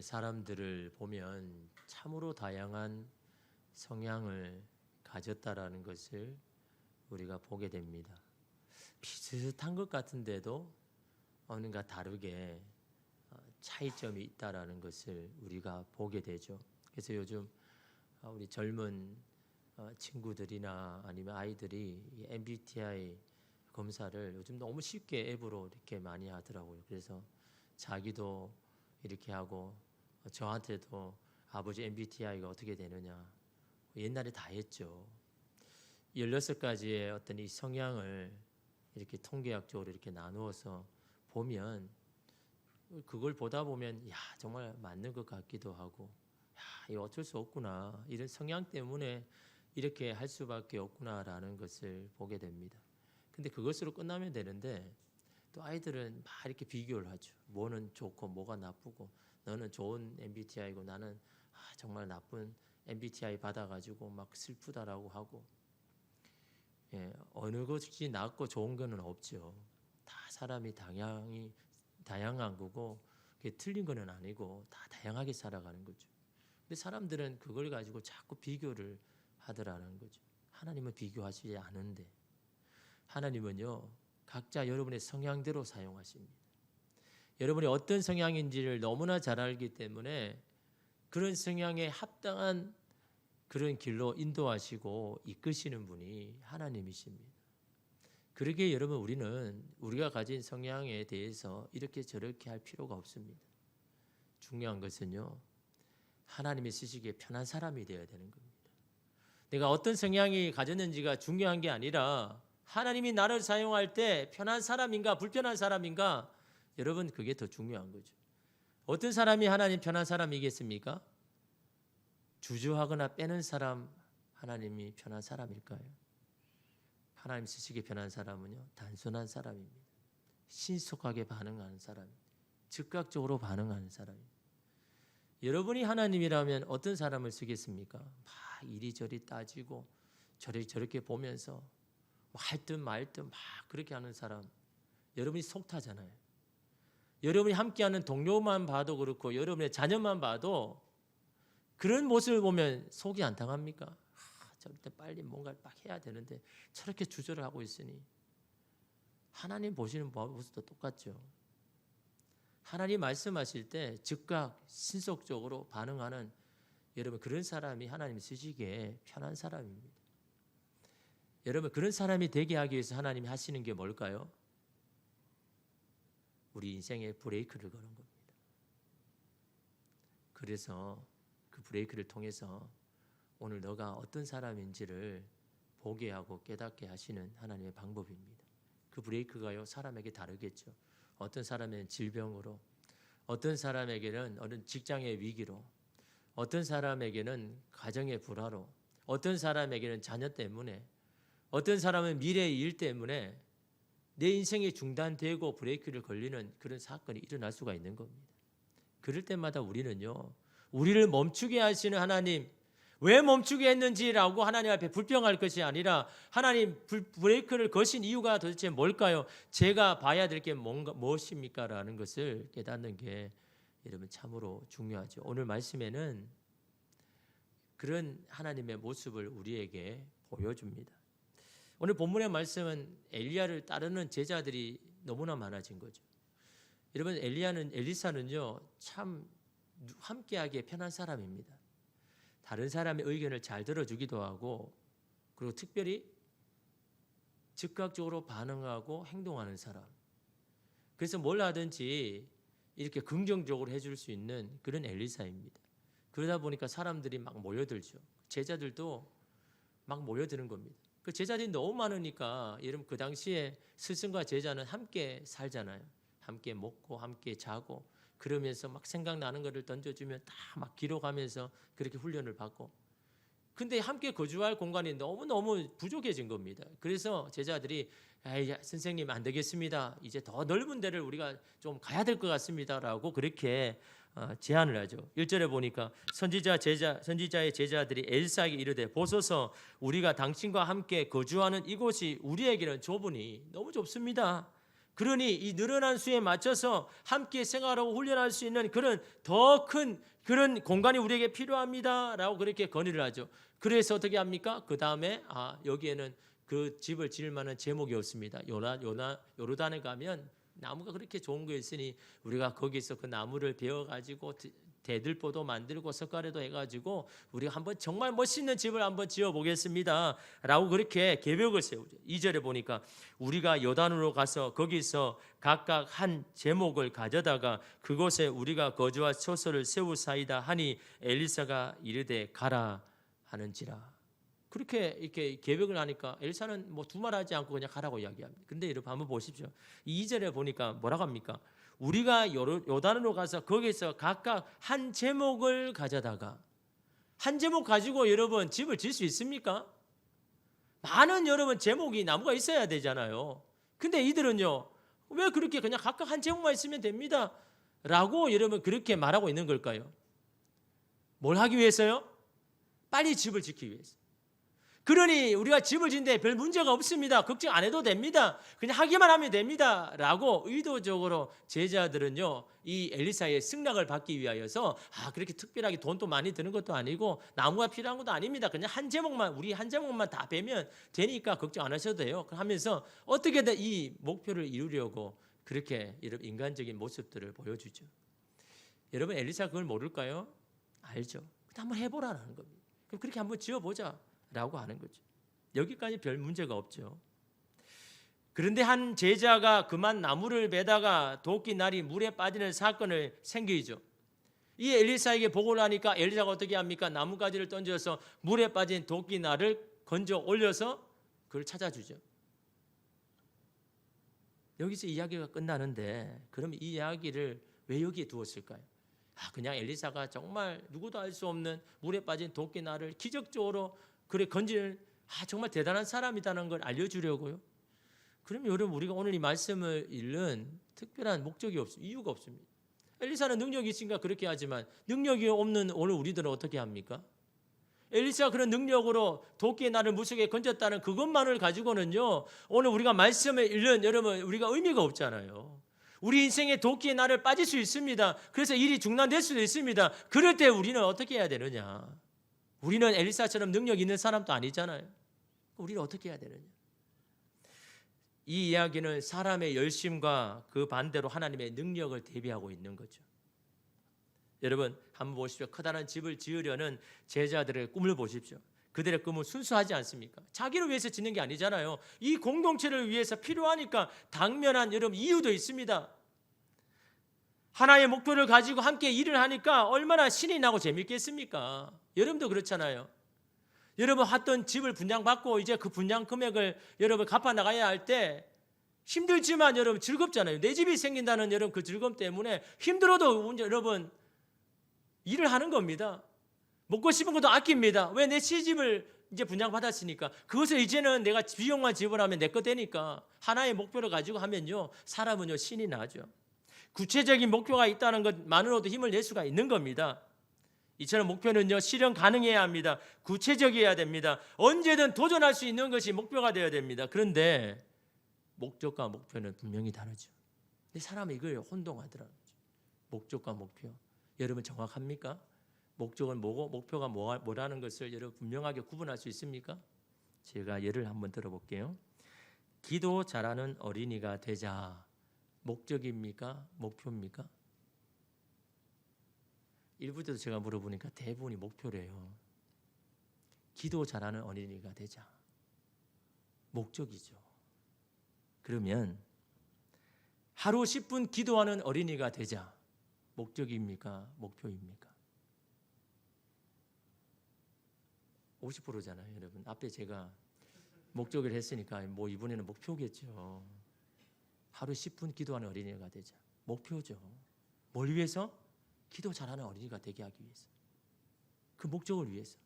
사람들을 보면 참으로 다양한 성향을 가졌다라는 것을 우리가 보게 됩니다. 비슷한 것 같은데도 어느가 다르게 차이점이 있다라는 것을 우리가 보게 되죠. 그래서 요즘 우리 젊은 친구들이나 아니면 아이들이 이 MBTI 검사를 요즘 너무 쉽게 앱으로 이렇게 많이 하더라고요. 그래서 자기도 이렇게 하고 저한테도 아버지 MBTI가 어떻게 되느냐, 옛날에 다 했죠. 16가지의 어떤 이 성향을 이렇게 통계학적으로 이렇게 나누어서 보면 그걸 보다 보면 정말 맞는 것 같기도 하고 이거 어쩔 수 없구나, 이런 성향 때문에 이렇게 할 수밖에 없구나라는 것을 보게 됩니다. 근데 그것으로 끝나면 되는데 또 아이들은 막 이렇게 비교를 하죠. 뭐는 좋고 뭐가 나쁘고, 너는 좋은 MBTI고 나는 정말 나쁜 MBTI 받아가지고 막 슬프다라고 하고, 어느 것이 낫고 좋은 거는 없죠. 다 사람이 다양한 거고 그게 틀린 거는 아니고 다 다양하게 살아가는 거죠. 근데 사람들은 그걸 가지고 자꾸 비교를 하더라는 거죠. 하나님은 비교하시지 않은데, 하나님은요 각자 여러분의 성향대로 사용하십니다. 여러분이 어떤 성향인지를 너무나 잘 알기 때문에 그런 성향에 합당한 그런 길로 인도하시고 이끄시는 분이 하나님이십니다. 그러기에 여러분, 우리는 우리가 가진 성향에 대해서 이렇게 저렇게 할 필요가 없습니다. 중요한 것은요, 하나님이 쓰시기에 편한 사람이 되어야 되는 겁니다. 내가 어떤 성향이 가졌는지가 중요한 게 아니라 하나님이 나를 사용할 때 편한 사람인가 불편한 사람인가, 여러분 그게 더 중요한 거죠. 어떤 사람이 하나님 편한 사람이겠습니까? 주저하거나 빼는 사람 하나님이 편한 사람일까요? 하나님 쓰시기에 편한 사람은요 단순한 사람입니다. 신속하게 반응하는 사람입니다. 즉각적으로 반응하는 사람입니다. 여러분이 하나님이라면 어떤 사람을 쓰겠습니까? 막 이리저리 따지고 저렇게 보면서 할 듯 말 듯 막 그렇게 하는 사람, 여러분이 속 타잖아요. 여러분이 함께하는 동료만 봐도 그렇고 여러분의 자녀만 봐도 그런 모습을 보면 속이 안 상합니까? 절대 빨리 뭔가를 막 해야 되는데 저렇게 주저를 하고 있으니. 하나님 보시는 모습도 똑같죠. 하나님 말씀하실 때 즉각 신속적으로 반응하는 여러분, 그런 사람이 하나님 쓰시기에 편한 사람입니다. 여러분, 그런 사람이 되게 하기 위해서 하나님이 하시는 게 뭘까요? 우리 인생에 브레이크를 거는 겁니다. 그래서 그 브레이크를 통해서 오늘 너가 어떤 사람인지를 보게 하고 깨닫게 하시는 하나님의 방법입니다. 그 브레이크가요 사람에게 다르겠죠. 어떤 사람은 질병으로, 어떤 사람에게는 어느 직장의 위기로, 어떤 사람에게는 가정의 불화로, 어떤 사람에게는 자녀 때문에, 어떤 사람은 미래의 일 때문에 내 인생이 중단되고 브레이크를 걸리는 그런 사건이 일어날 수가 있는 겁니다. 그럴 때마다 우리는요, 우리를 멈추게 하시는 하나님, 왜 멈추게 했는지라고 하나님 앞에 불평할 것이 아니라 하나님 브레이크를 거신 이유가 도대체 뭘까요? 제가 봐야 될 게 무엇입니까? 라는 것을 깨닫는 게 여러분 참으로 중요하죠. 오늘 말씀에는 그런 하나님의 모습을 우리에게 보여줍니다. 오늘 본문의 말씀은 엘리야를 따르는 제자들이 너무나 많아진 거죠. 여러분, 엘리사는요 참 함께하기에 편한 사람입니다. 다른 사람의 의견을 잘 들어주기도 하고, 그리고 특별히 즉각적으로 반응하고 행동하는 사람. 그래서 뭘 하든지 이렇게 긍정적으로 해줄 수 있는 그런 엘리사입니다. 그러다 보니까 사람들이 막 모여들죠. 제자들도 막 모여드는 겁니다. 그 제자들이 너무 많으니까 여러분, 그 당시에 스승과 제자는 함께 살잖아요. 함께 먹고 함께 자고 그러면서 막 생각나는 것을 던져주면 다 막 기록하면서 그렇게 훈련을 받고, 근데 함께 거주할 공간이 너무너무 부족해진 겁니다. 그래서 제자들이 선생님 안 되겠습니다, 이제 더 넓은 데를 우리가 좀 가야 될 것 같습니다 라고 그렇게 제안을 하죠. 1절에 보니까 선지자의 제자들이 엘사에게 이르되 보소서, 우리가 당신과 함께 거주하는 이곳이 우리에게는 좁으니 너무 좁습니다. 그러니 이 늘어난 수에 맞춰서 함께 생활하고 훈련할 수 있는 그런 더 큰 그런 공간이 우리에게 필요합니다라고 그렇게 건의를 하죠. 그래서 어떻게 합니까? 그 다음에 여기에는 그 집을 지을 만한 제목이 없습니다. 요르단에 가면 나무가 그렇게 좋은 거 있으니 우리가 거기서 그 나무를 베어가지고 대들보도 만들고 석가래도 해가지고 우리가 한번 정말 멋있는 집을 한번 지어보겠습니다 라고 그렇게 계획을 세우죠. 2절에 보니까 우리가 요단으로 가서 거기서 각각 한 제목을 가져다가 그곳에 우리가 거주할 처소를 세우사이다 하니 엘리사가 이르되 가라 하는지라. 그렇게 이렇게 계획을 하니까 엘리사는 뭐 두말하지 않고 그냥 가라고 이야기합니다. 근데 여러분 한번 보십시오. 2절에 보니까 뭐라고 합니까? 우리가 요단으로 가서 거기서 각각 한 제목을 가져다가, 한 제목 가지고 여러분 집을 지을 수 있습니까? 많은 여러분 제목이 나무가 있어야 되잖아요. 근데 이들은요, 왜 그렇게 그냥 각각 한 제목만 있으면 됩니다 라고 여러분 그렇게 말하고 있는 걸까요? 뭘 하기 위해서요? 빨리 집을 짓기 위해서. 그러니 우리가 집을 짓는데 별 문제가 없습니다. 걱정 안 해도 됩니다. 그냥 하기만 하면 됩니다 라고 의도적으로 제자들은요, 이 엘리사의 승낙을 받기 위하여서 그렇게 특별하게 돈도 많이 드는 것도 아니고 나무가 필요한 것도 아닙니다. 그냥 우리 한 제목만 다 베면 되니까 걱정 안 하셔도 돼요 하면서 어떻게든 이 목표를 이루려고 그렇게 이런 인간적인 모습들을 보여주죠. 여러분 엘리사 그걸 모를까요? 알죠. 한번 해보라는 겁니다. 그럼 그렇게 한번 지어보자 라고 하는 거죠. 여기까지 별 문제가 없죠. 그런데 한 제자가 그만 나무를 베다가 도끼 날이 물에 빠지는 사건을 생기죠. 이 엘리사에게 보고를 하니까 엘리사가 어떻게 합니까? 나뭇가지를 던져서 물에 빠진 도끼 날을 건져 올려서 그걸 찾아주죠. 여기서 이야기가 끝나는데 그럼 이 이야기를 왜 여기에 두었을까요? 그냥 엘리사가 정말 누구도 알 수 없는 물에 빠진 도끼 날을 기적적으로 건질 정말 대단한 사람이라는 걸 알려주려고요. 그러면 여러분 우리가 오늘 이 말씀을 읽는 특별한 목적이 이유가 없습니다. 엘리사는 능력이 있으니까 그렇게 하지만 능력이 없는 오늘 우리들은 어떻게 합니까? 엘리사가 그런 능력으로 도끼의 날을 물속에 건졌다는 그것만을 가지고는요, 오늘 우리가 말씀을 읽는 여러분 우리가 의미가 없잖아요. 우리 인생에 도끼의 날을 빠질 수 있습니다. 그래서 일이 중단될 수도 있습니다. 그럴 때 우리는 어떻게 해야 되느냐? 우리는 엘리사처럼 능력 있는 사람도 아니잖아요. 우리는 어떻게 해야 되느냐? 이 이야기는 사람의 열심과 그 반대로 하나님의 능력을 대비하고 있는 거죠. 여러분 한번 보십시오. 커다란 집을 지으려는 제자들의 꿈을 보십시오. 그들의 꿈은 순수하지 않습니까? 자기를 위해서 짓는 게 아니잖아요. 이 공동체를 위해서 필요하니까 당면한 여러분 이유도 있습니다. 하나의 목표를 가지고 함께 일을 하니까 얼마나 신이 나고 재밌겠습니까? 여러분도 그렇잖아요. 여러분 했던 집을 분양받고 이제 그 분양 금액을 여러분 갚아 나가야 할 때 힘들지만 여러분 즐겁잖아요. 내 집이 생긴다는 여러분 그 즐거움 때문에 힘들어도 여러분 일을 하는 겁니다. 먹고 싶은 것도 아낍니다. 왜? 내 시집을 이제 분양받았으니까. 그것을 이제는 내가 비용만 지불하면 내 거 되니까. 하나의 목표를 가지고 하면요, 사람은요 신이 나죠. 구체적인 목표가 있다는 것만으로도 힘을 낼 수가 있는 겁니다. 이처럼 목표는요 실현 가능해야 합니다. 구체적이어야 됩니다. 언제든 도전할 수 있는 것이 목표가 되어야 됩니다. 그런데 목적과 목표는 분명히 다르죠. 근데 사람은 이걸 혼동하더라고요. 목적과 목표. 여러분 정확합니까? 목적은 뭐고 목표가 뭐라는 것을 여러분 분명하게 구분할 수 있습니까? 제가 예를 한번 들어볼게요. 기도 잘하는 어린이가 되자. 목적입니까? 목표입니까? 일부 때도 제가 물어보니까 대부분이 목표래요. 기도 잘하는 어린이가 되자. 목적이죠. 그러면 하루 10분 기도하는 어린이가 되자. 목적입니까? 목표입니까? 50%잖아요, 여러분. 앞에 제가 목적을 했으니까 뭐 이번에는 목표겠죠. 하루 10분 기도하는 어린이가 되자. 목표죠. 뭘 위해서? 기도 잘하는 어린이가 되게 하기 위해서. 그 목적을 위해서.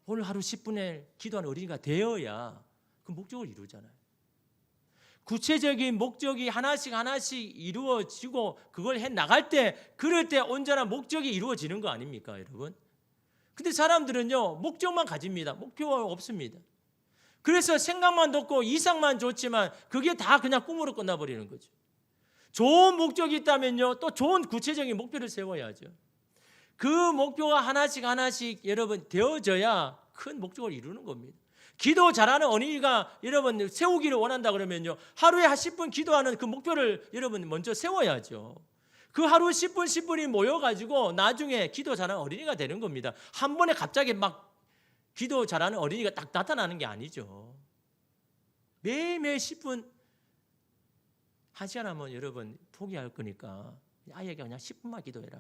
오늘 하루 10분에 기도하는 어린이가 되어야 그 목적을 이루잖아요. 구체적인 목적이 하나씩 이루어지고 그걸 해 나갈 때 그럴 때 온전한 목적이 이루어지는 거 아닙니까, 여러분? 근데 사람들은요 목적만 가집니다. 목표가 없습니다. 그래서 생각만 돋고 이상만 좋지만 그게 다 그냥 꿈으로 끝나버리는 거죠. 좋은 목적이 있다면요, 또 좋은 구체적인 목표를 세워야죠. 그 목표가 하나씩 여러분 되어져야 큰 목적을 이루는 겁니다. 기도 잘하는 어린이가 여러분 세우기를 원한다 그러면요, 하루에 한 10분 기도하는 그 목표를 여러분 먼저 세워야죠. 그 하루 10분이 모여가지고 나중에 기도 잘하는 어린이가 되는 겁니다. 한 번에 갑자기 막 기도 잘하는 어린이가 딱 나타나는 게 아니죠. 매일매일 10분, 1시간 하면 여러분 포기할 거니까 아이에게 그냥 10분만 기도해라.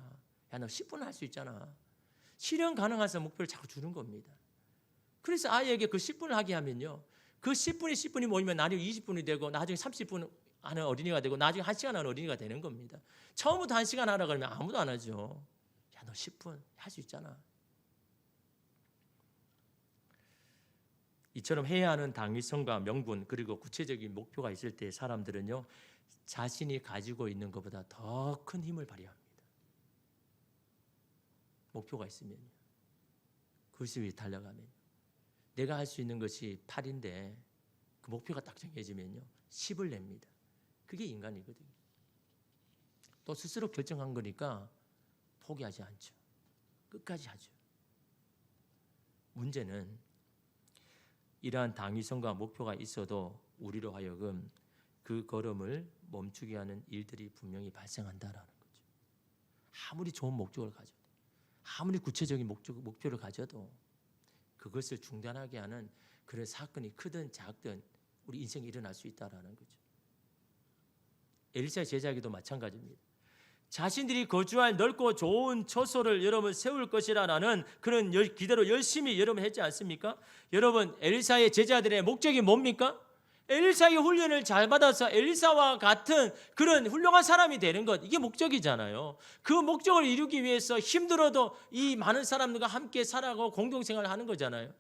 야, 너 10분 할 수 있잖아. 실현 가능한 목표를 자꾸 주는 겁니다. 그래서 아이에게 그 10분을 하게 하면요, 그 10분이 모이면 나중에 20분이 되고 나중에 30분 하는 어린이가 되고 나중에 1시간 하는 어린이가 되는 겁니다. 처음부터 1시간 하라 그러면 아무도 안 하죠. 야, 너 10분 할 수 있잖아. 이처럼 해야 하는 당위성과 명분 그리고 구체적인 목표가 있을 때 사람들은요, 자신이 가지고 있는 것보다 더 큰 힘을 발휘합니다. 목표가 있으면, 그것을 위해 달려가면, 내가 할 수 있는 것이 8인데 그 목표가 딱 정해지면요, 10을 냅니다. 그게 인간이거든요. 또 스스로 결정한 거니까 포기하지 않죠. 끝까지 하죠. 문제는 이러한 당위성과 목표가 있어도 우리로 하여금 그 걸음을 멈추게 하는 일들이 분명히 발생한다라는 거죠. 아무리 좋은 목적을 가져도, 아무리 구체적인 목표를 가져도 그것을 중단하게 하는 그런 사건이 크든 작든 우리 인생에 일어날 수 있다라는 거죠. 엘리사의 제자에게도 마찬가지입니다. 자신들이 거주할 넓고 좋은 처소를 여러분 세울 것이라는 그런 기대로 열심히 여러분 했지 않습니까? 여러분, 엘리사의 제자들의 목적이 뭡니까? 엘리사의 훈련을 잘 받아서 엘리사와 같은 그런 훌륭한 사람이 되는 것, 이게 목적이잖아요. 그 목적을 이루기 위해서 힘들어도 이 많은 사람들과 함께 살아가고 공동생활을 하는 거잖아요.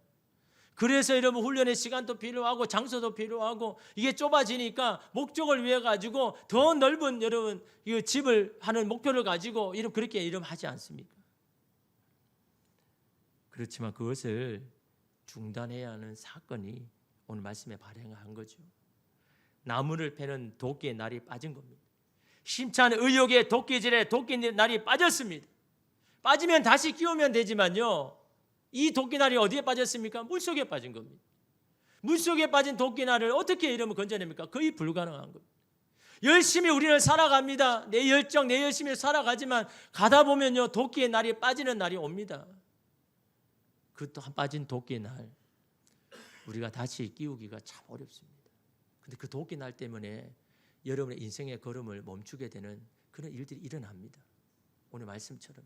그래서 여러분 훈련의 시간도 필요하고 장소도 필요하고 이게 좁아지니까 목적을 위해 가지고 더 넓은 여러분 이 집을 하는 목표를 가지고 그렇게 하지 않습니까? 그렇지만 그것을 중단해야 하는 사건이 오늘 말씀에 발생한 거죠. 나무를 패는 도끼의 날이 빠진 겁니다. 심찬 의욕의 도끼질에 도끼의 날이 빠졌습니다. 빠지면 다시 끼우면 되지만요, 이 도끼날이 어디에 빠졌습니까? 물속에 빠진 겁니다. 물속에 빠진 도끼날을 어떻게 이러면 건져냅니까? 거의 불가능한 겁니다. 열심히 우리는 살아갑니다. 내 열정, 내 열심히 살아가지만 가다 보면요, 도끼의 날이 빠지는 날이 옵니다. 그 또 빠진 도끼의 날, 우리가 다시 끼우기가 참 어렵습니다. 그런데 그 도끼날 때문에 여러분의 인생의 걸음을 멈추게 되는 그런 일들이 일어납니다. 오늘 말씀처럼.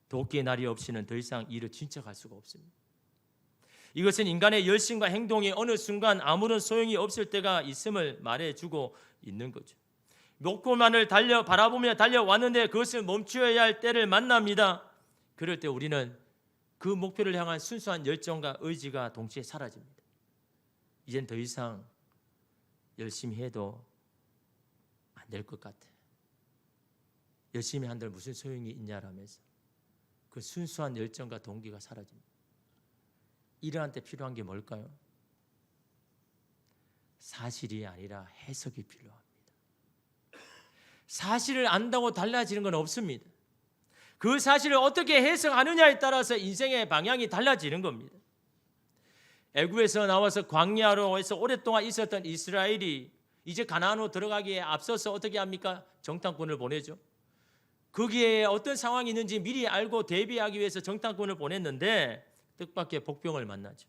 도끼의 날이 없이는 더 이상 일을 진척할 수가 없습니다. 이것은 인간의 열심과 행동이 어느 순간 아무런 소용이 없을 때가 있음을 말해주고 있는 거죠. 목표만을 바라보며 달려왔는데 그것을 멈추어야 할 때를 만납니다. 그럴 때 우리는 그 목표를 향한 순수한 열정과 의지가 동시에 사라집니다. 이젠 더 이상 열심히 해도 안 될 것 같아. 열심히 한들 무슨 소용이 있냐라면서 그 순수한 열정과 동기가 사라집니다. 이러한 때 필요한 게 뭘까요? 사실이 아니라 해석이 필요합니다. 사실을 안다고 달라지는 건 없습니다. 그 사실을 어떻게 해석하느냐에 따라서 인생의 방향이 달라지는 겁니다. 애굽에서 나와서 광야로 해서 오랫동안 있었던 이스라엘이 이제 가나안으로 들어가기에 앞서서 어떻게 합니까? 정탐꾼을 보내죠. 거기에 어떤 상황이 있는지 미리 알고 대비하기 위해서 정탐꾼을 보냈는데 뜻밖의 복병을 만나죠.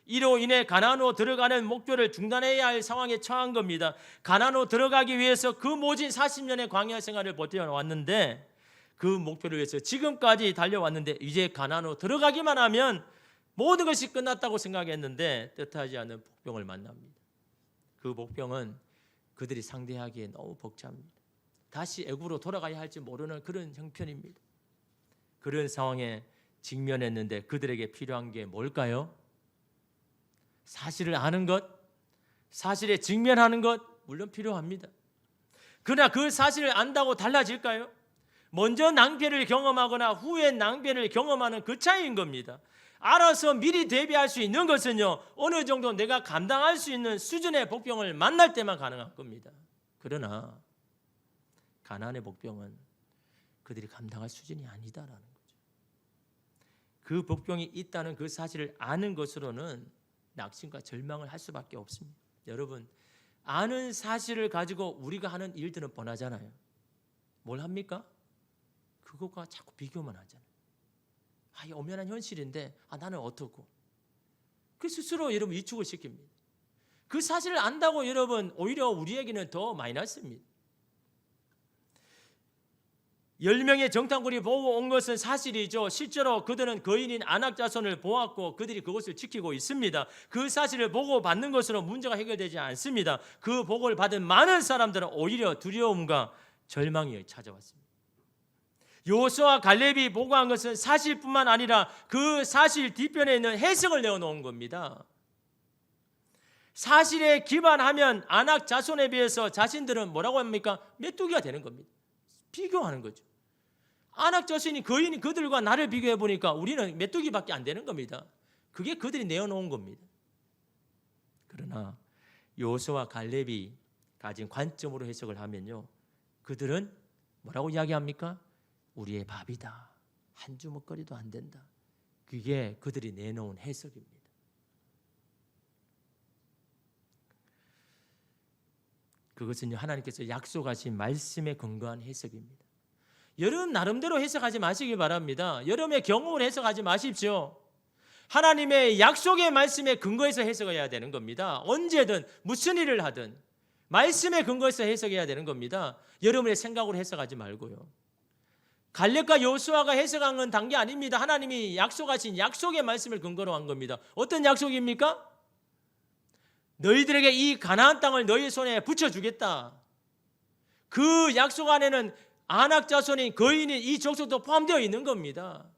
이로 인해 가나안으로 들어가는 목표를 중단해야 할 상황에 처한 겁니다. 가나안으로 들어가기 위해서 그 모진 40년의 광야 생활을 버텨왔는데 그 목표를 위해서 지금까지 달려왔는데 이제 가나안으로 들어가기만 하면 모든 것이 끝났다고 생각했는데 뜻하지 않은 복병을 만납니다. 그 복병은 그들이 상대하기에 너무 벅찹니다. 다시 애굽으로 돌아가야 할지 모르는 그런 형편입니다. 그런 상황에 직면했는데 그들에게 필요한 게 뭘까요? 사실을 아는 것, 사실에 직면하는 것 물론 필요합니다. 그러나 그 사실을 안다고 달라질까요? 먼저 낭패를 경험하거나 후에 낭패를 경험하는 그 차이인 겁니다. 알아서 미리 대비할 수 있는 것은요, 어느 정도 내가 감당할 수 있는 수준의 복병을 만날 때만 가능한 겁니다. 그러나 가나안의 복병은 그들이 감당할 수준이 아니다라는 거죠. 그 복병이 있다는 그 사실을 아는 것으로는 낙심과 절망을 할 수밖에 없습니다. 여러분, 아는 사실을 가지고 우리가 하는 일들은 뻔하잖아요. 뭘 합니까? 그것과 자꾸 비교만 하잖아요. 이 엄연한 현실인데 나는 어떻고, 그 스스로 여러분 위축을 시킵니다. 그 사실을 안다고 여러분 오히려 우리에게는 더 마이너스입니다. 10명의 정탐꾼이 보고 온 것은 사실이죠. 실제로 그들은 거인인 아낙 자손을 보았고 그들이 그것을 지키고 있습니다. 그 사실을 보고 받는 것으로 문제가 해결되지 않습니다. 그 보고를 받은 많은 사람들은 오히려 두려움과 절망이 찾아왔습니다. 여호수아와 갈렙이 보고한 것은 사실뿐만 아니라 그 사실 뒤편에 있는 해석을 내어놓은 겁니다. 사실에 기반하면 아낙 자손에 비해서 자신들은 뭐라고 합니까? 메뚜기가 되는 겁니다. 비교하는 거죠. 아낙 자손이 거인이 그들과 나를 비교해 보니까 우리는 메뚜기밖에 안 되는 겁니다. 그게 그들이 내어놓은 겁니다. 그러나 여호수아와 갈렙이 가진 관점으로 해석을 하면요, 그들은 뭐라고 이야기합니까? 우리의 밥이다. 한 주먹거리도 안 된다. 그게 그들이 내놓은 해석입니다. 그것은 하나님께서 약속하신 말씀에 근거한 해석입니다. 여러분 나름대로 해석하지 마시기 바랍니다. 여러분의 경험을 해석하지 마십시오. 하나님의 약속의 말씀에 근거해서 해석해야 되는 겁니다. 언제든 무슨 일을 하든 말씀에 근거해서 해석해야 되는 겁니다. 여러분의 생각으로 해석하지 말고요. 갈렙과 여호수아가 해석한 건 단게 아닙니다. 하나님이 약속하신 약속의 말씀을 근거로 한 겁니다. 어떤 약속입니까? 너희들에게 이 가나안 땅을 너희 손에 붙여주겠다. 그 약속 안에는 아낙 자손인 거인인 이 족속도 포함되어 있는 겁니다.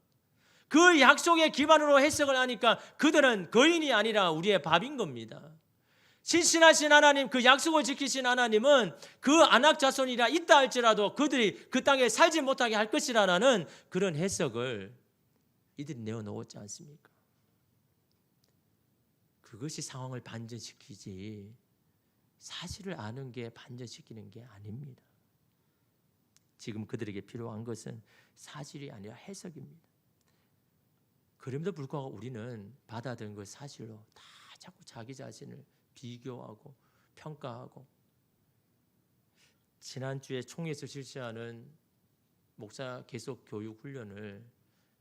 그 약속의 기반으로 해석을 하니까 그들은 거인이 아니라 우리의 밥인 겁니다. 신실하신 하나님, 그 약속을 지키신 하나님은 그 아낙 자손이라 있다 할지라도 그들이 그 땅에 살지 못하게 할 것이라는 그런 해석을 이들이 내어놓았지 않습니까? 그것이 상황을 반전시키지 사실을 아는 게 반전시키는 게 아닙니다. 지금 그들에게 필요한 것은 사실이 아니라 해석입니다. 그럼에도 불구하고 우리는 받아들인 것 사실로 다 자꾸 자기 자신을 비교하고 평가하고, 지난주에 총회에서 실시하는 목사 계속 교육 훈련을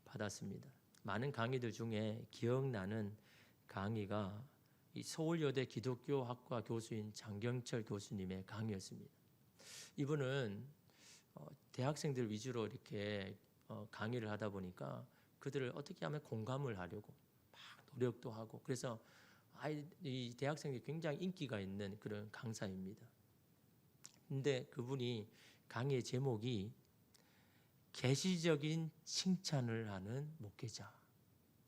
받았습니다. 많은 강의들 중에 기억나는 강의가 이 서울여대 기독교학과 교수인 장경철 교수님의 강의였습니다. 이분은 대학생들 위주로 이렇게 강의를 하다 보니까 그들을 어떻게 하면 공감을 하려고 막 노력도 하고, 그래서 이 대학생들이 굉장히 인기가 있는 그런 강사입니다. 근데 그분이 강의의 제목이 계시적인 칭찬을 하는 목회자.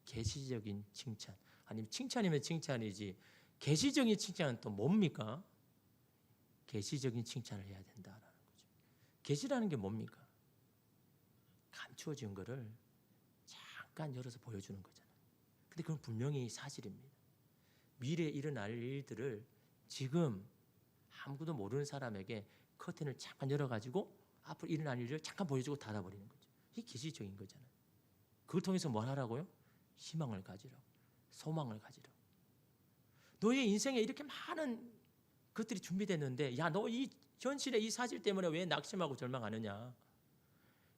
계시적인 칭찬. 아니면 칭찬이면 칭찬이지 계시적인 칭찬은 또 뭡니까? 계시적인 칭찬을 해야 된다라는 거죠. 계시라는 게 뭡니까? 감추어진 거를 잠깐 열어서 보여주는 거잖아요. 근데 그건 분명히 사실입니다. 미래에 일어날 일들을 지금 아무것도 모르는 사람에게 커튼을 잠깐 열어가지고 앞으로 일어날 일을 잠깐 보여주고 닫아버리는 거죠. 이게 계시적인 거잖아요. 그걸 통해서 뭘 하라고요? 희망을 가지라고, 소망을 가지라고. 너의 인생에 이렇게 많은 것들이 준비됐는데 야, 너 이 현실의 이 사실 때문에 왜 낙심하고 절망하느냐.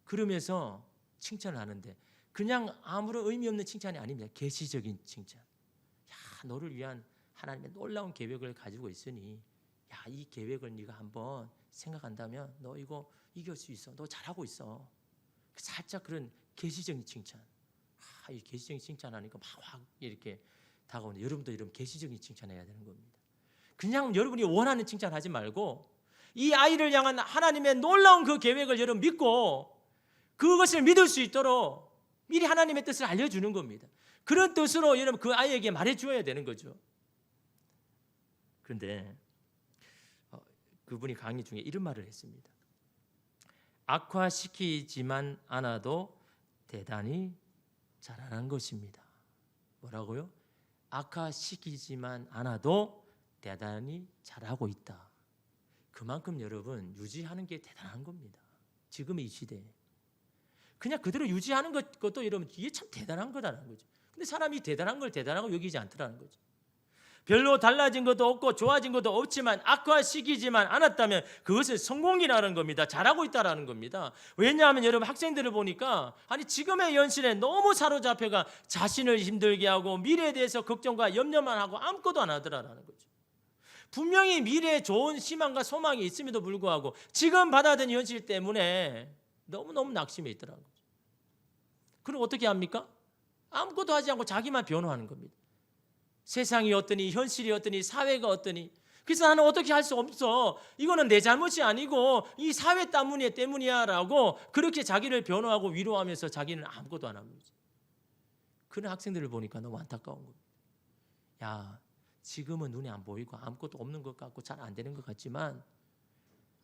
그러면서 칭찬을 하는데 그냥 아무런 의미 없는 칭찬이 아닙니다. 계시적인 칭찬. 야, 너를 위한 하나님의 놀라운 계획을 가지고 있으니 야, 이 계획을 네가 한번 생각한다면 너 이거 이길 수 있어. 너 잘하고 있어. 살짝 그런 계시적인 칭찬. 이 계시적인 칭찬하니까 막 이렇게 다가오는데, 여러분도 이런 계시적인 칭찬해야 되는 겁니다. 그냥 여러분이 원하는 칭찬하지 말고 이 아이를 향한 하나님의 놀라운 그 계획을 여러분 믿고 그것을 믿을 수 있도록 미리 하나님의 뜻을 알려주는 겁니다. 그런 뜻으로 여러분 그 아이에게 말해줘야 되는 거죠. 그런데 그분이 강의 중에 이런 말을 했습니다. 악화시키지만 않아도 대단히 자라난 것입니다. 뭐라고요? 악화시키지만 않아도 대단히 잘하고 있다. 그만큼 여러분 유지하는 게 대단한 겁니다. 지금의 이 시대에 그냥 그대로 유지하는 것도 여러분 이게 참 대단한 거다라는 거죠. 근데 사람이 대단한 걸 대단하고 여기지 않더라는 거죠. 별로 달라진 것도 없고 좋아진 것도 없지만 악화시키지만 않았다면 그것은 성공이라는 겁니다. 잘하고 있다라는 겁니다. 왜냐하면 여러분 학생들을 보니까 아니 지금의 현실에 너무 사로잡혀가 자신을 힘들게 하고 미래에 대해서 걱정과 염려만 하고 아무것도 안 하더라라는 거죠. 분명히 미래에 좋은 희망과 소망이 있음에도 불구하고 지금 받아든 현실 때문에 너무너무 낙심해 있더라는 거죠. 그럼 어떻게 합니까? 아무것도 하지 않고 자기만 변호하는 겁니다. 세상이 어떠니 현실이 어떠니 사회가 어떠니 그래서 나는 어떻게 할 수 없어. 이거는 내 잘못이 아니고 이 사회 때문이야 라고 그렇게 자기를 변호하고 위로하면서 자기는 아무것도 안 합니다. 그런 학생들을 보니까 너무 안타까운 겁니다. 야, 지금은 눈에 안 보이고 아무것도 없는 것 같고 잘 안 되는 것 같지만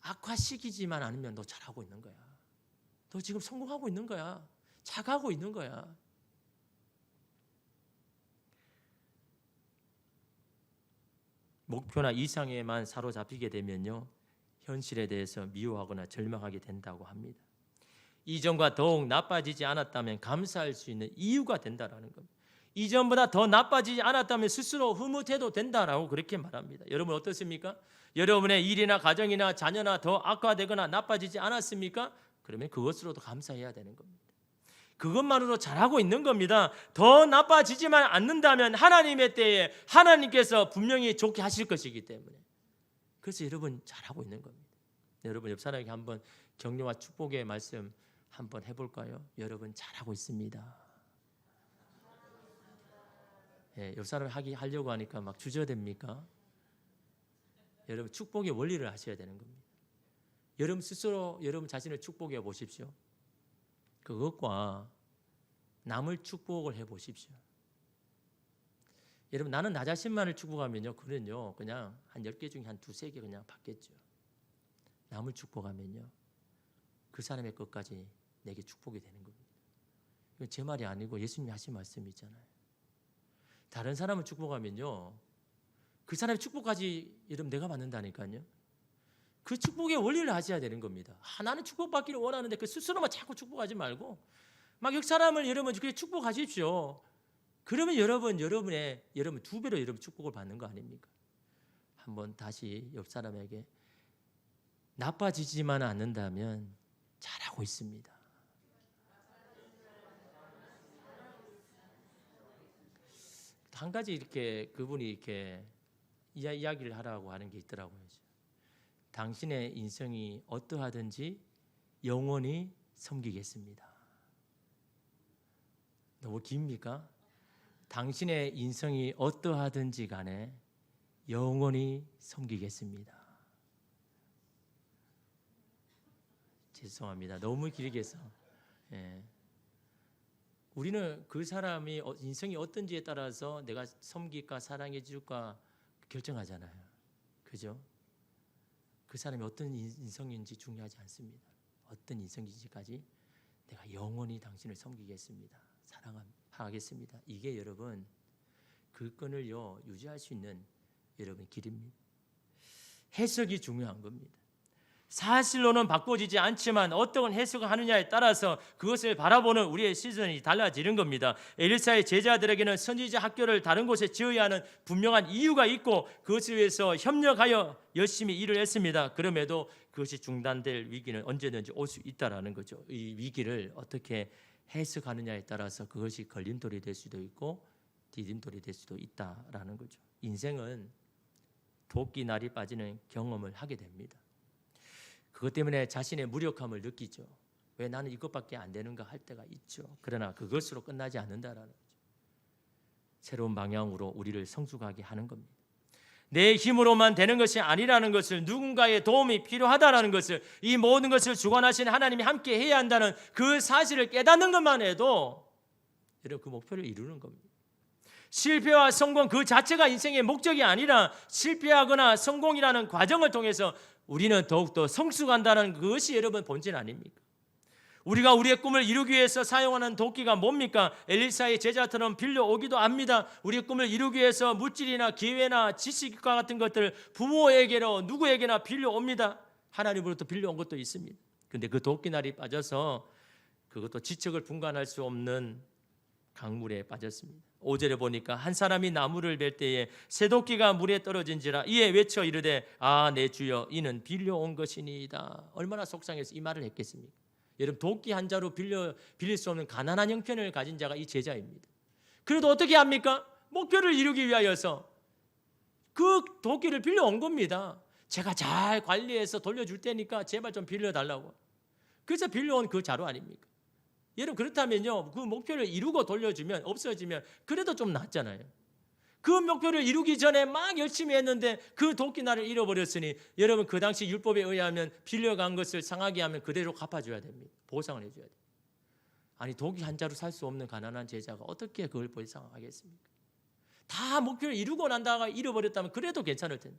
악화시키지만 않으면 너 잘하고 있는 거야. 너 지금 성공하고 있는 거야. 잘하고 있는 거야. 목표나 이상에만 사로잡히게 되면요, 현실에 대해서 미워하거나 절망하게 된다고 합니다. 이전과 더욱 나빠지지 않았다면 감사할 수 있는 이유가 된다라는 겁니다. 이전보다 더 나빠지지 않았다면 스스로 흐뭇해도 된다라고 그렇게 말합니다. 여러분 어떻습니까? 여러분의 일이나 가정이나 자녀나 더 악화되거나 나빠지지 않았습니까? 그러면 그것으로도 감사해야 되는 겁니다. 그것만으로 잘하고 있는 겁니다. 더 나빠지지만 않는다면 하나님의 때에 하나님께서 분명히 좋게 하실 것이기 때문에 그래서 여러분 잘하고 있는 겁니다. 여러분 옆 사람에게 한번 격려와 축복의 말씀 한번 해볼까요? 여러분 잘하고 있습니다. 예, 옆 사람 하려고 하니까 막 주저됩니까? 여러분 축복의 원리를 아셔야 되는 겁니다. 여러분 스스로 여러분 자신을 축복해 보십시오. 그것과 남을 축복을 해 보십시오. 여러분 나는 나 자신만을 축복하면요, 그는요 그냥 한 10개 중에 한 2-3개 그냥 받겠죠. 남을 축복하면요 그 사람의 것까지 내게 축복이 되는 겁니다. 이건 제 말이 아니고 예수님이 하신 말씀이 있잖아요. 다른 사람을 축복하면요 그 사람의 축복까지 여러분 내가 받는다니까요. 그 축복의 원리를 하셔야 되는 겁니다. 나는 축복받기를 원하는데 그 스스로만 자꾸 축복하지 말고 막 옆 사람을 여러분 그렇게 축복하십시오. 그러면 여러분 2배로 여러분 축복을 받는 거 아닙니까? 한번 다시 옆 사람에게 나빠지지만 않는다면 잘하고 있습니다. 한 가지 이렇게 그분이 이렇게 이야기를 하라고 하는 게 있더라고요. 당신의 인생이 어떠하든지 영원히 섬기겠습니다. 너무 깁니까? 당신의 인생이 어떠하든지 간에 영원히 섬기겠습니다. 죄송합니다. 너무 길게 해서. 예. 우리는 그 사람이 인생이 어떤지에 따라서 내가 섬길까 사랑해 줄까 결정하잖아요. 그죠? 그 사람이 어떤 인성인지 중요하지 않습니다. 어떤 인성인지까지 내가 영원히 당신을 섬기겠습니다. 사랑하겠습니다. 이게 여러분 그 끈을요 유지할 수 있는 여러분 길입니다. 해석이 중요한 겁니다. 사실로는 바꿔지지 않지만 어떤 해석을 하느냐에 따라서 그것을 바라보는 우리의 시선이 달라지는 겁니다. 엘리사의 제자들에게는 선지자 학교를 다른 곳에 지어야 하는 분명한 이유가 있고 그것을 위해서 협력하여 열심히 일을 했습니다. 그럼에도 그것이 중단될 위기는 언제든지 올 수 있다라는 거죠. 이 위기를 어떻게 해석하느냐에 따라서 그것이 걸림돌이 될 수도 있고 디딤돌이 될 수도 있다라는 거죠. 인생은 도끼 날이 빠지는 경험을 하게 됩니다. 그것 때문에 자신의 무력함을 느끼죠. 왜 나는 이것밖에 안 되는가 할 때가 있죠. 그러나 그것으로 끝나지 않는다라는 거죠. 새로운 방향으로 우리를 성숙하게 하는 겁니다. 내 힘으로만 되는 것이 아니라는 것을, 누군가의 도움이 필요하다라는 것을, 이 모든 것을 주관하신 하나님이 함께 해야 한다는 그 사실을 깨닫는 것만 해도 여러분 그 목표를 이루는 겁니다. 실패와 성공 그 자체가 인생의 목적이 아니라 실패하거나 성공이라는 과정을 통해서 우리는 더욱더 성숙한다는 그것이 여러분 본질 아닙니까? 우리가 우리의 꿈을 이루기 위해서 사용하는 도끼가 뭡니까? 엘리사의 제자처럼 빌려오기도 합니다. 우리의 꿈을 이루기 위해서 물질이나 기회나 지식과 같은 것들 부모에게로 누구에게나 빌려옵니다. 하나님으로부터 빌려온 것도 있습니다. 그런데 그 도끼날이 빠져서 그것도 지척을 분간할 수 없는 강물에 빠졌습니다. 5절에 보니까 한 사람이 나무를 벨 때에 쇠도끼가 물에 떨어진지라 이에 외쳐 이르되 아 내 주여 이는 빌려온 것이니이다. 얼마나 속상해서 이 말을 했겠습니까? 여러분 도끼 한 자루 빌릴 수 없는 가난한 형편을 가진 자가 이 제자입니다. 그래도 어떻게 합니까? 목표를 이루기 위하여서 그 도끼를 빌려온 겁니다. 제가 잘 관리해서 돌려줄 테니까 제발 좀 빌려달라고. 그래서 빌려온 그 자루 아닙니까? 여러분 그렇다면요 그 목표를 이루고 돌려주면 없어지면 그래도 좀 낫잖아요. 그 목표를 이루기 전에 막 열심히 했는데 그 도끼날을 잃어버렸으니 여러분 그 당시 율법에 의하면 빌려간 것을 상하게 하면 그대로 갚아줘야 됩니다. 보상을 해줘야 돼요. 아니 도끼 한 자루 살 수 없는 가난한 제자가 어떻게 그걸 보상하겠습니까? 다 목표를 이루고 난 다음에 잃어버렸다면 그래도 괜찮을 텐데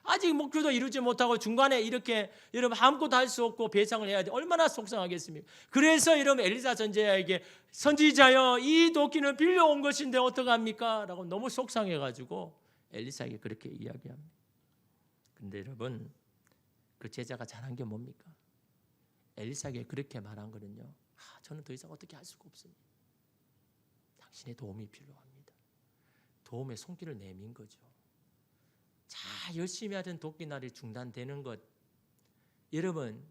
아직 목표도 이루지 못하고 중간에 이렇게 여러분 아무것도 할 수 없고 배상을 해야 돼. 얼마나 속상하겠습니까? 그래서 여러분 엘리사 선지자에게 선지자여 이 도끼는 빌려온 것인데 어떡합니까? 라고 너무 속상해가지고 엘리사에게 그렇게 이야기합니다. 근데 여러분 그 제자가 잘한 게 뭡니까? 엘리사에게 그렇게 말한 거는요 저는 더 이상 어떻게 할 수가 없습니다. 당신의 도움이 필요합니다. 도움의 손길을 내민 거죠. 자 열심히 하던 도끼날이 중단되는 것 여러분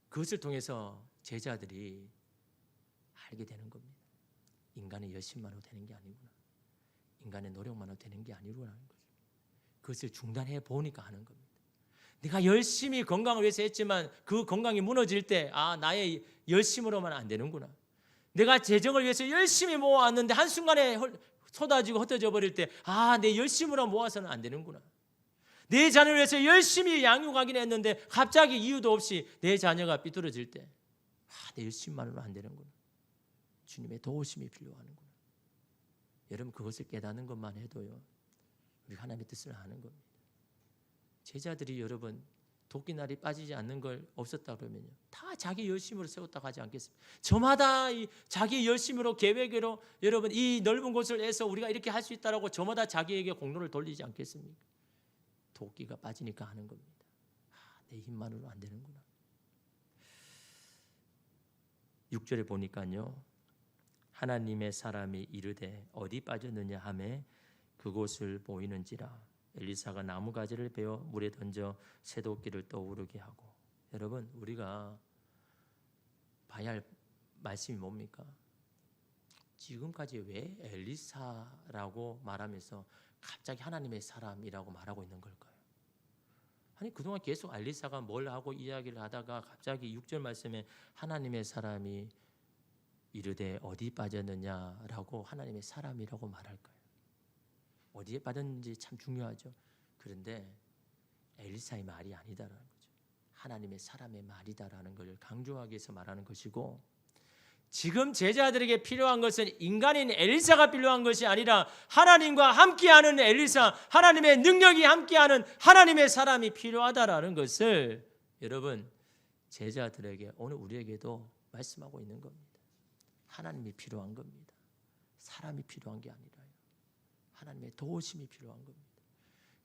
그것을 통해서 제자들이 알게 되는 겁니다. 인간의 열심만으로 되는 게 아니구나. 인간의 노력만으로 되는 게 아니구나 하는 거죠. 그것을 중단해 보니까 하는 겁니다. 내가 열심히 건강을 위해서 했지만 그 건강이 무너질 때 나의 열심으로만 안 되는구나. 내가 재정을 위해서 열심히 모아왔는데 한순간에 쏟아지고 흩어져 버릴 때 내 열심으로 모아서는 안 되는구나. 내 자녀를 위해서 열심히 양육하긴 했는데 갑자기 이유도 없이 내 자녀가 삐뚤어질 때 내 열심만으로는 안 되는구나. 주님의 도우심이 필요하는구나. 여러분 그것을 깨닫는 것만 해도요 우리 하나님의 뜻을 아는 겁니다. 제자들이 여러분 도끼날이 빠지지 않는 걸 없었다 그러면요 다 자기 열심으로 세웠다고 하지 않겠습니까? 저마다 자기 열심으로 계획으로 여러분 이 넓은 곳을 해서 우리가 이렇게 할 수 있다라고 저마다 자기에게 공로를 돌리지 않겠습니까? 도끼가 빠지니까 하는 겁니다. 내 힘만으로 안 되는구나. 6절에 보니까요 하나님의 사람이 이르되 어디 빠졌느냐 하매 그곳을 보이는지라 엘리사가 나무가지를 베어 물에 던져 쇠도끼를 떠오르게 하고. 여러분 우리가 봐야 할 말씀이 뭡니까? 지금까지 왜 엘리사라고 말하면서 갑자기 하나님의 사람이라고 말하고 있는 걸까요? 아니 그동안 계속 엘리사가 뭘 하고 이야기를 하다가 갑자기 6절 말씀에 하나님의 사람이 이르되 어디 빠졌느냐라고 하나님의 사람이라고 말할까요? 어디에 빠졌는지 참 중요하죠. 그런데 엘리사의 말이 아니다라는 거죠. 하나님의 사람의 말이다라는 걸 강조하기 위해서 말하는 것이고 지금 제자들에게 필요한 것은 인간인 엘리사가 필요한 것이 아니라 하나님과 함께하는 엘리사, 하나님의 능력이 함께하는 하나님의 사람이 필요하다라는 것을 여러분 제자들에게 오늘 우리에게도 말씀하고 있는 겁니다. 하나님이 필요한 겁니다. 사람이 필요한 게 아니라요. 하나님의 도우심이 필요한 겁니다.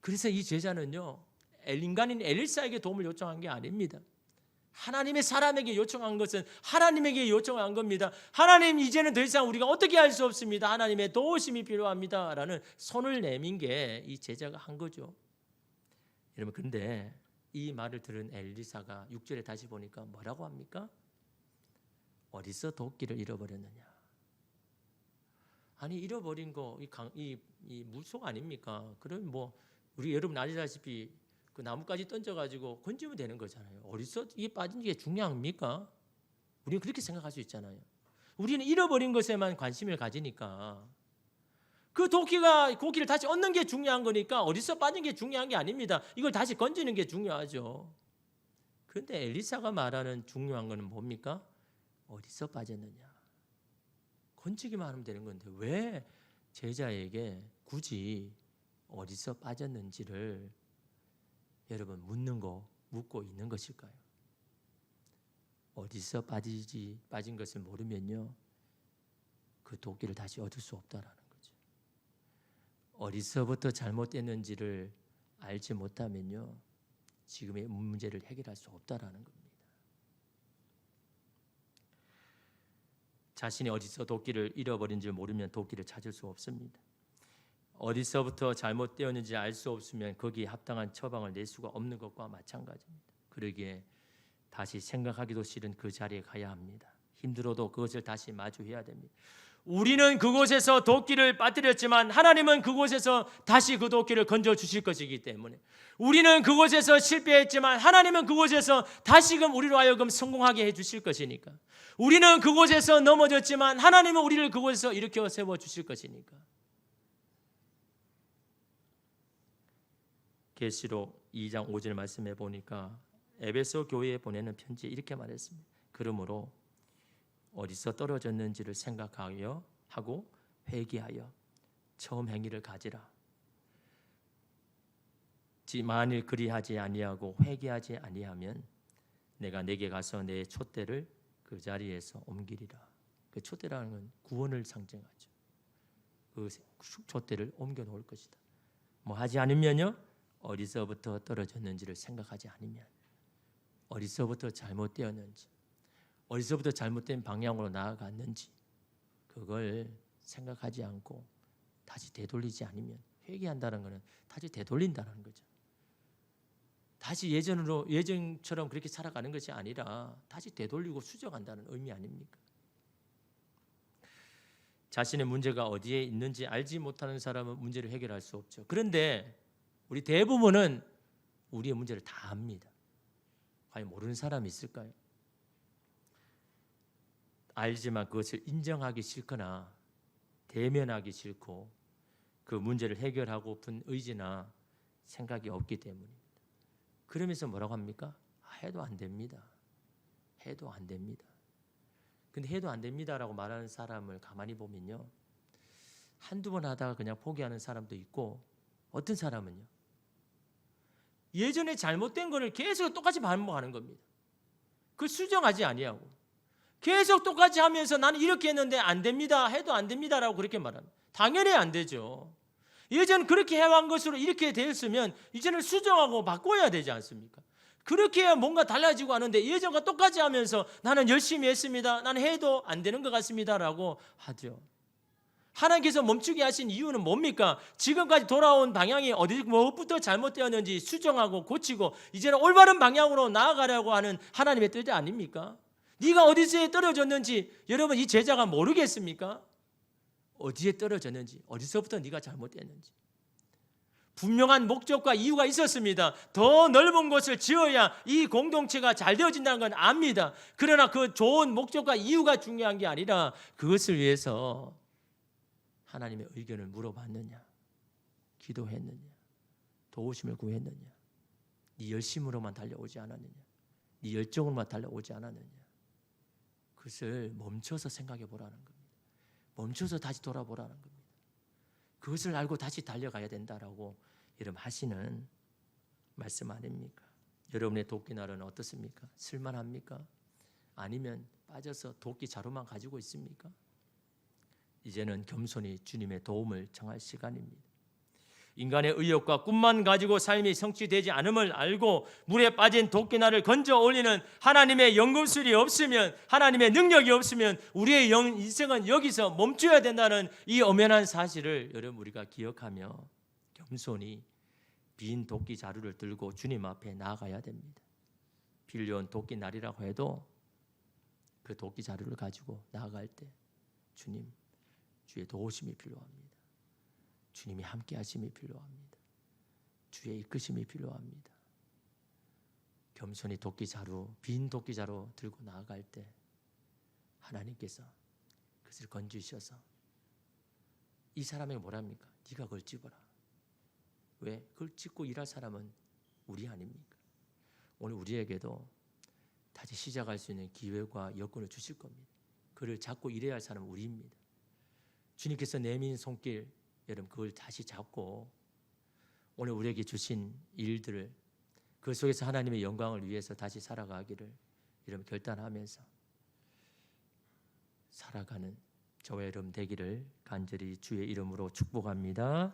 그래서 이 제자는요 인간인 엘리사에게 도움을 요청한 게 아닙니다. 하나님의 사람에게 요청한 것은 하나님에게 요청한 겁니다. 하나님 이제는 더 이상 우리가 어떻게 할 수 없습니다. 하나님의 도우심이 필요합니다 라는 손을 내민 게 이 제자가 한 거죠. 여러분 근데 이 말을 들은 엘리사가 6절에 다시 보니까 뭐라고 합니까? 어디서 도끼를 잃어버렸느냐. 아니 잃어버린 거 이 물속 아닙니까? 그럼 뭐 우리 여러분 아시다시피 그 나무까지 던져가지고 건지면 되는 거잖아요. 어디서 이게 빠진 게 중요합니까? 우리는 그렇게 생각할 수 있잖아요. 우리는 잃어버린 것에만 관심을 가지니까 그 고기를 다시 얻는 게 중요한 거니까 어디서 빠진 게 중요한 게 아닙니다. 이걸 다시 건지는 게 중요하죠. 그런데 엘리사가 말하는 중요한 거는 뭡니까? 어디서 빠졌느냐. 건지기만 하면 되는 건데 왜 제자에게 굳이 어디서 빠졌는지를 여러분 묻고 있는 것일까요? 어디서 빠진 것을 모르면요, 그 도끼를 다시 얻을 수 없다라는 거죠. 어디서부터 잘못됐는지를 알지 못하면요, 지금의 문제를 해결할 수 없다라는 겁니다. 자신이 어디서 도끼를 잃어버린지 모르면 도끼를 찾을 수 없습니다. 어디서부터 잘못되었는지 알 수 없으면 거기에 합당한 처방을 낼 수가 없는 것과 마찬가지입니다. 그러기에 다시 생각하기도 싫은 그 자리에 가야 합니다. 힘들어도 그것을 다시 마주해야 됩니다. 우리는 그곳에서 도끼를 빠뜨렸지만 하나님은 그곳에서 다시 그 도끼를 건져 주실 것이기 때문에, 우리는 그곳에서 실패했지만 하나님은 그곳에서 다시금 우리로 하여금 성공하게 해 주실 것이니까, 우리는 그곳에서 넘어졌지만 하나님은 우리를 그곳에서 일으켜 세워 주실 것이니까. 계시록 2장 5절 말씀해 보니까 에베소 교회에 보내는 편지에 이렇게 말했습니다. 그러므로 어디서 떨어졌는지를 생각하여 하고 회개하여 처음 행위를 가지라. 만일 그리하지 아니하고 회개하지 아니하면 내가 내게 가서 내 촛대를 그 자리에서 옮기리라. 그 촛대라는 건 구원을 상징하죠. 그 촛대를 옮겨 놓을 것이다. 뭐 하지 않으면요, 어디서부터 떨어졌는지를 생각하지 않으면, 어디서부터 잘못되었는지, 어디서부터 잘못된 방향으로 나아갔는지 그걸 생각하지 않고 다시 되돌리지 않으면, 회개한다는 것은 다시 되돌린다는 거죠. 다시 예전처럼 그렇게 살아가는 것이 아니라 다시 되돌리고 수정한다는 의미 아닙니까? 자신의 문제가 어디에 있는지 알지 못하는 사람은 문제를 해결할 수 없죠. 그런데 우리 대부분은 우리의 문제를 다 압니다. 과연 모르는 사람이 있을까요? 알지만 그것을 인정하기 싫거나 대면하기 싫고 그 문제를 해결하고픈 의지나 생각이 없기 때문입니다. 그러면서 뭐라고 합니까? 해도 안 됩니다. 해도 안 됩니다. 근데 해도 안 됩니다라고 말하는 사람을 가만히 보면요, 한두 번 하다가 그냥 포기하는 사람도 있고, 어떤 사람은요, 예전에 잘못된 거를 계속 똑같이 반복하는 겁니다. 그걸 수정하지 아니하고 계속 똑같이 하면서 나는 이렇게 했는데 안 됩니다, 해도 안 됩니다라고 그렇게 말합니다. 당연히 안 되죠. 예전 그렇게 해왔던 것으로 이렇게 되었으면 이제는 수정하고 바꿔야 되지 않습니까? 그렇게 해야 뭔가 달라지고 하는데 예전과 똑같이 하면서 나는 열심히 했습니다, 나는 해도 안 되는 것 같습니다라고 하죠. 하나님께서 멈추게 하신 이유는 뭡니까? 지금까지 돌아온 방향이 어디 무엇부터 잘못되었는지 수정하고 고치고 이제는 올바른 방향으로 나아가려고 하는 하나님의 뜻이 아닙니까? 네가 어디서 떨어졌는지 여러분 이 제자가 모르겠습니까? 어디에 떨어졌는지, 어디서부터 네가 잘못됐는지 분명한 목적과 이유가 있었습니다. 더 넓은 곳을 지어야 이 공동체가 잘 되어진다는 건 압니다. 그러나 그 좋은 목적과 이유가 중요한 게 아니라 그것을 위해서 하나님의 의견을 물어봤느냐, 기도했느냐, 도우심을 구했느냐, 네 열심으로만 달려오지 않았느냐, 네 열정으로만 달려오지 않았느냐, 그것을 멈춰서 생각해 보라는 겁니다. 멈춰서 다시 돌아보라는 겁니다. 그것을 알고 다시 달려가야 된다라고 여러분 하시는 말씀 아닙니까? 여러분의 도끼날은 어떻습니까? 쓸만합니까? 아니면 빠져서 도끼 자루만 가지고 있습니까? 이제는 겸손히 주님의 도움을 청할 시간입니다. 인간의 의욕과 꿈만 가지고 삶이 성취되지 않음을 알고 물에 빠진 도끼날을 건져 올리는 하나님의 연금술이 없으면, 하나님의 능력이 없으면 우리의 인생은 여기서 멈춰야 된다는 이 엄연한 사실을 여러분 우리가 기억하며 겸손히 빈 도끼 자루를 들고 주님 앞에 나아가야 됩니다. 빌려온 도끼날이라고 해도 그 도끼 자루를 가지고 나아갈 때 주님, 주의 도우심이 필요합니다. 주님이 함께 하심이 필요합니다. 주의 이끄심이 필요합니다. 겸손히 빈 도끼 자루 들고 나아갈 때 하나님께서 그것을 건지셔서 이 사람에게 뭐랍니까? 네가 그걸 집어라. 왜? 그걸 짚고 일할 사람은 우리 아닙니까? 오늘 우리에게도 다시 시작할 수 있는 기회와 여건을 주실 겁니다. 그를 잡고 일해야 할 사람은 우리입니다. 주님께서 내민 손길, 여러분 그걸 다시 잡고 오늘 우리에게 주신 일들을 그 속에서 하나님의 영광을 위해서 다시 살아가기를 이름 결단하면서 살아가는 저와 여러분 되기를 간절히 주의 이름으로 축복합니다.